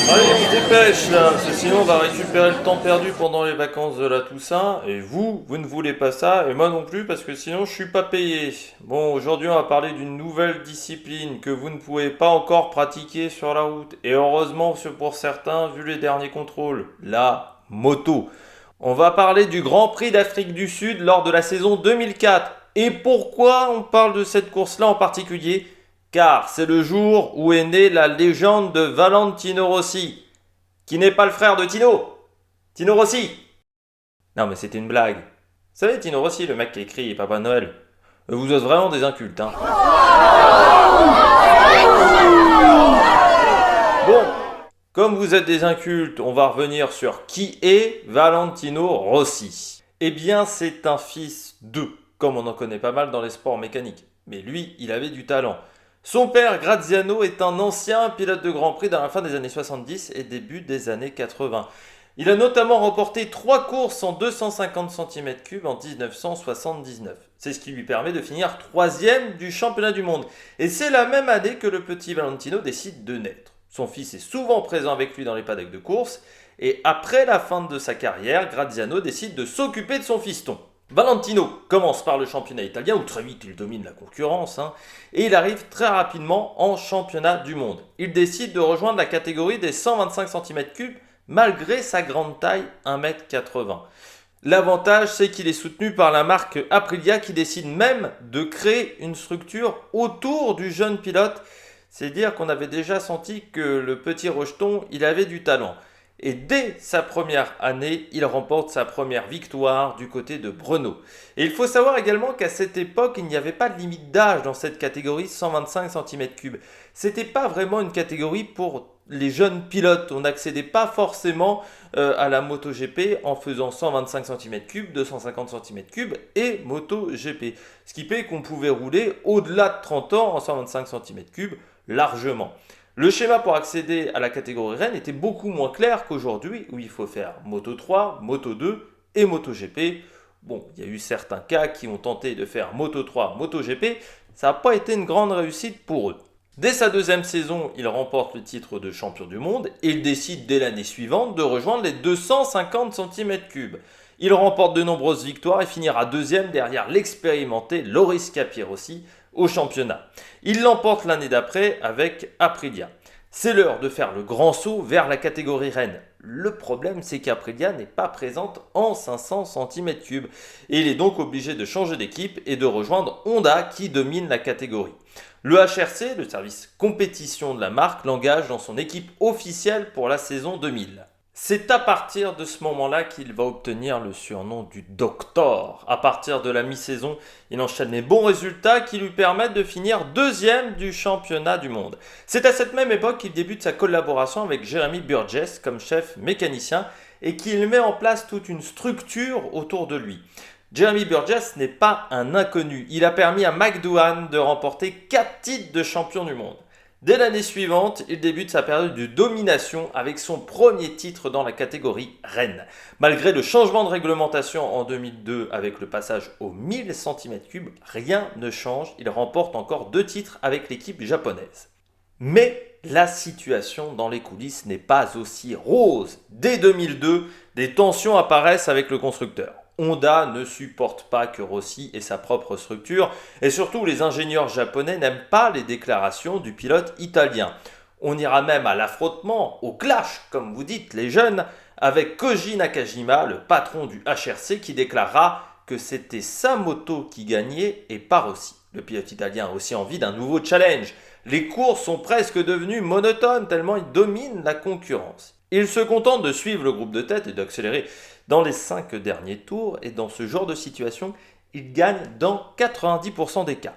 Allez, on se dépêche là, parce que sinon on va récupérer le temps perdu pendant les vacances de la Toussaint, et vous ne voulez pas ça, et moi non plus, parce que sinon je suis pas payé. Bon, aujourd'hui on va parler d'une nouvelle discipline que vous ne pouvez pas encore pratiquer sur la route, et heureusement pour certains, vu les derniers contrôles, la moto. On va parler du Grand Prix d'Afrique du Sud lors de la saison 2004. Et pourquoi on parle de cette course-là en particulier? Car c'est le jour où est née la légende de Valentino Rossi, qui n'est pas le frère de Tino. Tino Rossi. Non mais c'était une blague. Vous savez, Tino Rossi, le mec qui a écrit Papa Noël, vous êtes vraiment des incultes, hein. Bon, comme vous êtes des incultes, on va revenir sur qui est Valentino Rossi. Eh bien, c'est un fils de, comme on en connaît pas mal dans les sports mécaniques. Mais lui, il avait du talent. Son père, Graziano, est un ancien pilote de Grand Prix dans la fin des années 70 et début des années 80. Il a notamment remporté 3 courses en 250 cm3 en 1979. C'est ce qui lui permet de finir 3e du championnat du monde. Et c'est la même année que le petit Valentino décide de naître. Son fils est souvent présent avec lui dans les paddocks de course. Et après la fin de sa carrière, Graziano décide de s'occuper de son fiston. Valentino commence par le championnat italien, où très vite il domine la concurrence, et il arrive très rapidement en championnat du monde. Il décide de rejoindre la catégorie des 125 cm3, malgré sa grande taille, 1m80. L'avantage, c'est qu'il est soutenu par la marque Aprilia, qui décide même de créer une structure autour du jeune pilote. C'est dire qu'on avait déjà senti que le petit rejeton, il avait du talent. Et dès sa première année, il remporte sa première victoire du côté de Brno. Et il faut savoir également qu'à cette époque, il n'y avait pas de limite d'âge dans cette catégorie 125 cm3. C'était pas vraiment une catégorie pour les jeunes pilotes. On n'accédait pas forcément à la MotoGP en faisant 125 cm3, 250 cm3 et MotoGP. Ce qui fait qu'on pouvait rouler au-delà de 30 ans en 125 cm3 largement. Le schéma pour accéder à la catégorie Rennes était beaucoup moins clair qu'aujourd'hui, où il faut faire Moto 3, Moto 2 et MotoGP. Bon, il y a eu certains cas qui ont tenté de faire Moto 3, MotoGP, ça n'a pas été une grande réussite pour eux. Dès sa deuxième saison, il remporte le titre de champion du monde et il décide dès l'année suivante de rejoindre les 250 cm3. Il remporte de nombreuses victoires et finira deuxième derrière l'expérimenté Loris Capirossi au championnat. Il l'emporte l'année d'après avec Aprilia. C'est l'heure de faire le grand saut vers la catégorie Rennes. Le problème, c'est qu'Aprilia n'est pas présente en 500 cm3 et il est donc obligé de changer d'équipe et de rejoindre Honda qui domine la catégorie. Le HRC, le service compétition de la marque, l'engage dans son équipe officielle pour la saison 2000. C'est à partir de ce moment-là qu'il va obtenir le surnom du Doctor. À partir de la mi-saison, il enchaîne les bons résultats qui lui permettent de finir deuxième du championnat du monde. C'est à cette même époque qu'il débute sa collaboration avec Jeremy Burgess comme chef mécanicien et qu'il met en place toute une structure autour de lui. Jeremy Burgess n'est pas un inconnu. Il a permis à McDowell de remporter 4 titres de champion du monde. Dès l'année suivante, il débute sa période de domination avec son premier titre dans la catégorie Rennes. Malgré le changement de réglementation en 2002 avec le passage aux 1000 cm3, rien ne change, il remporte encore 2 titres avec l'équipe japonaise. Mais la situation dans les coulisses n'est pas aussi rose. Dès 2002, des tensions apparaissent avec le constructeur. Honda ne supporte pas que Rossi ait sa propre structure et surtout les ingénieurs japonais n'aiment pas les déclarations du pilote italien. On ira même à l'affrontement, au clash, comme vous dites les jeunes, avec Koji Nakajima, le patron du HRC, qui déclarera que c'était sa moto qui gagnait et pas Rossi. Le pilote italien a aussi envie d'un nouveau challenge. Les courses sont presque devenues monotones tellement il domine la concurrence. Il se contente de suivre le groupe de tête et d'accélérer dans les 5 derniers tours et dans ce genre de situation, il gagne dans 90% des cas.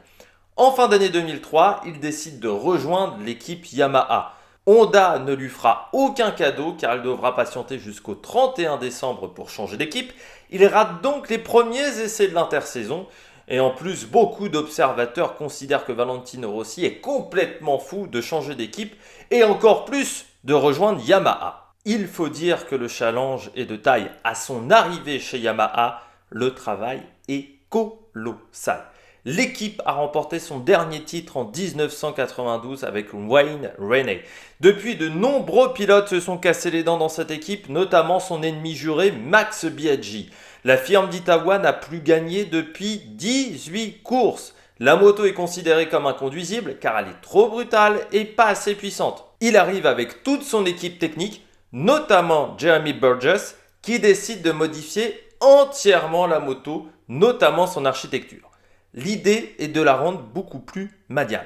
En fin d'année 2003, il décide de rejoindre l'équipe Yamaha. Honda ne lui fera aucun cadeau car il devra patienter jusqu'au 31 décembre pour changer d'équipe. Il rate donc les premiers essais de l'intersaison. Et en plus, beaucoup d'observateurs considèrent que Valentino Rossi est complètement fou de changer d'équipe et encore plus de rejoindre Yamaha. Il faut dire que le challenge est de taille. À son arrivée chez Yamaha, le travail est colossal. L'équipe a remporté son dernier titre en 1992 avec Wayne Rainey. Depuis, de nombreux pilotes se sont cassés les dents dans cette équipe, notamment son ennemi juré Max Biaggi. La firme d'Itawa n'a plus gagné depuis 18 courses. La moto est considérée comme inconduisible car elle est trop brutale et pas assez puissante. Il arrive avec toute son équipe technique, notamment Jeremy Burgess, qui décide de modifier entièrement la moto, notamment son architecture. L'idée est de la rendre beaucoup plus maniable.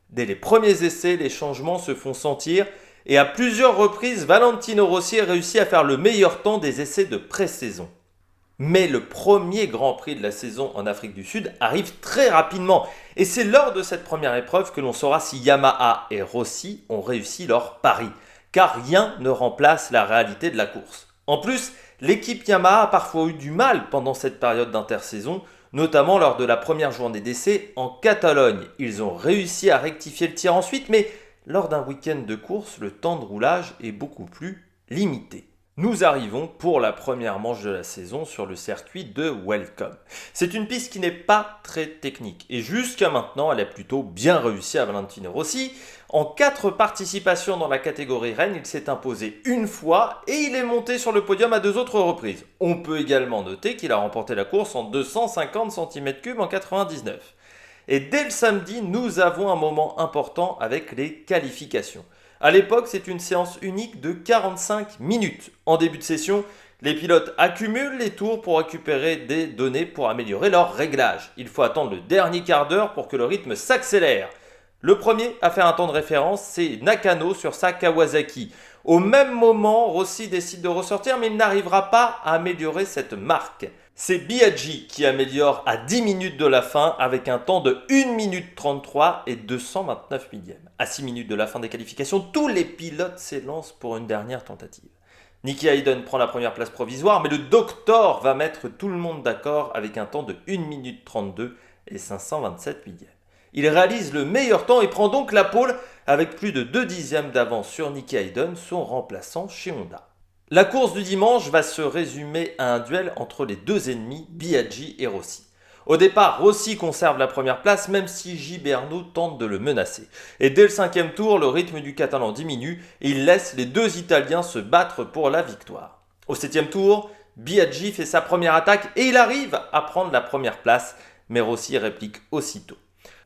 Dès les premiers essais, les changements se font sentir et à plusieurs reprises, Valentino Rossi a réussi à faire le meilleur temps des essais de pré-saison. Mais le premier Grand Prix de la saison en Afrique du Sud arrive très rapidement et c'est lors de cette première épreuve que l'on saura si Yamaha et Rossi ont réussi leur pari, car rien ne remplace la réalité de la course. En plus, l'équipe Yamaha a parfois eu du mal pendant cette période d'intersaison, notamment lors de la première journée d'essai en Catalogne. Ils ont réussi à rectifier le tir ensuite, mais lors d'un week-end de course, le temps de roulage est beaucoup plus limité. Nous arrivons pour la première manche de la saison sur le circuit de Welcome. C'est une piste qui n'est pas très technique et jusqu'à maintenant elle est plutôt bien réussie à Valentino Rossi. En 4 participations dans la catégorie Rennes, il s'est imposé une fois et il est monté sur le podium à 2 autres reprises. On peut également noter qu'il a remporté la course en 250 cm3 en 99. Et dès le samedi, nous avons un moment important avec les qualifications. À l'époque, c'est une séance unique de 45 minutes. En début de session, les pilotes accumulent les tours pour récupérer des données pour améliorer leur réglage. Il faut attendre le dernier quart d'heure pour que le rythme s'accélère. Le premier à faire un temps de référence, c'est Nakano sur sa Kawasaki. Au même moment, Rossi décide de ressortir, mais il n'arrivera pas à améliorer cette marque. C'est Biaggi qui améliore à 10 minutes de la fin avec un temps de 1 minute 33 et 229 millièmes. À 6 minutes de la fin des qualifications, tous les pilotes s'élancent pour une dernière tentative. Nicky Hayden prend la première place provisoire, mais le Doctor va mettre tout le monde d'accord avec un temps de 1 minute 32 et 527 millièmes. Il réalise le meilleur temps et prend donc la pole avec plus de 2 dixièmes d'avance sur Nicky Hayden, son remplaçant chez Honda. La course du dimanche va se résumer à un duel entre les deux ennemis, Biaggi et Rossi. Au départ, Rossi conserve la première place même si Gibernau tente de le menacer. Et dès le 5e tour, le rythme du Catalan diminue et il laisse les deux Italiens se battre pour la victoire. Au 7e tour, Biaggi fait sa première attaque et il arrive à prendre la première place, mais Rossi réplique aussitôt.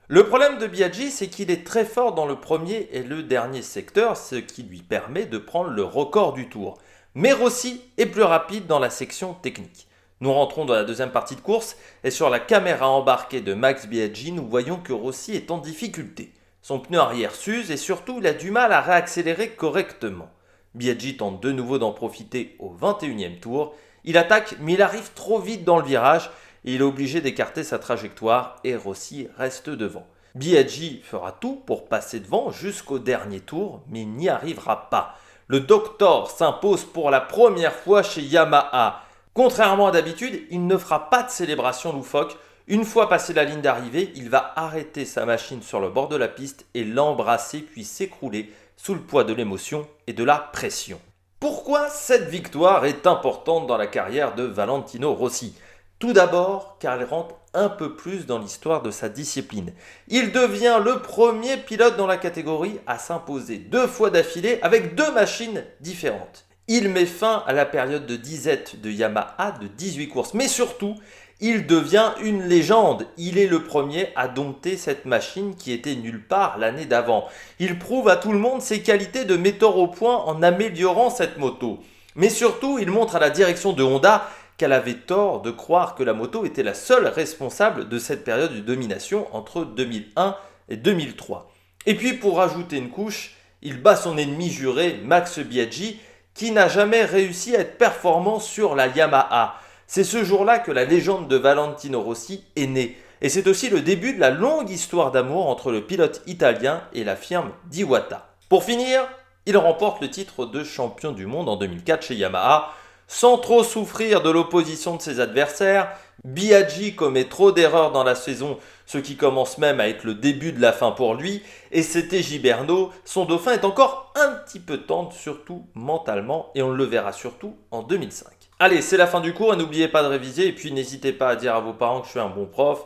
Le problème de Biaggi, c'est qu'il est très fort dans le premier et le dernier secteur, ce qui lui permet de prendre le record du tour. Mais Rossi est plus rapide dans la section technique. Nous rentrons dans la deuxième partie de course et sur la caméra embarquée de Max Biaggi, nous voyons que Rossi est en difficulté. Son pneu arrière s'use et surtout il a du mal à réaccélérer correctement. Biaggi tente de nouveau d'en profiter au 21e tour. Il attaque mais il arrive trop vite dans le virage et il est obligé d'écarter sa trajectoire et Rossi reste devant. Biaggi fera tout pour passer devant jusqu'au dernier tour mais il n'y arrivera pas. Le Doctor s'impose pour la première fois chez Yamaha. Contrairement à d'habitude, il ne fera pas de célébration loufoque. Une fois passé la ligne d'arrivée, il va arrêter sa machine sur le bord de la piste et l'embrasser puis s'écrouler sous le poids de l'émotion et de la pression. Pourquoi cette victoire est importante dans la carrière de Valentino Rossi ? Tout d'abord, car elle rentre un peu plus dans l'histoire de sa discipline. Il devient le premier pilote dans la catégorie à s'imposer 2 fois d'affilée avec 2 machines différentes. Il met fin à la période de disette de Yamaha de 18 courses. Mais surtout, il devient une légende. Il est le premier à dompter cette machine qui était nulle part l'année d'avant. Il prouve à tout le monde ses qualités de metteur au point en améliorant cette moto. Mais surtout, il montre à la direction de Honda qu'elle avait tort de croire que la moto était la seule responsable de cette période de domination entre 2001 et 2003. Et puis pour rajouter une couche, il bat son ennemi juré Max Biaggi qui n'a jamais réussi à être performant sur la Yamaha. C'est ce jour-là que la légende de Valentino Rossi est née. Et c'est aussi le début de la longue histoire d'amour entre le pilote italien et la firme d'Iwata. Pour finir, il remporte le titre de champion du monde en 2004 chez Yamaha. Sans trop souffrir de l'opposition de ses adversaires, Biaggi commet trop d'erreurs dans la saison, ce qui commence même à être le début de la fin pour lui, et c'était Gibernau, son dauphin est encore un petit peu tendre, surtout mentalement, et on le verra surtout en 2005. Allez, c'est la fin du cours et n'oubliez pas de réviser. Et puis n'hésitez pas à dire à vos parents que je suis un bon prof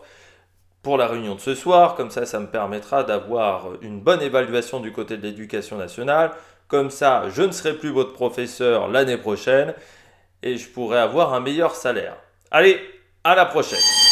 pour la réunion de ce soir. Comme ça me permettra d'avoir une bonne évaluation du côté de l'éducation nationale. Comme ça, je ne serai plus votre professeur l'année prochaine et je pourrai avoir un meilleur salaire. Allez, à la prochaine!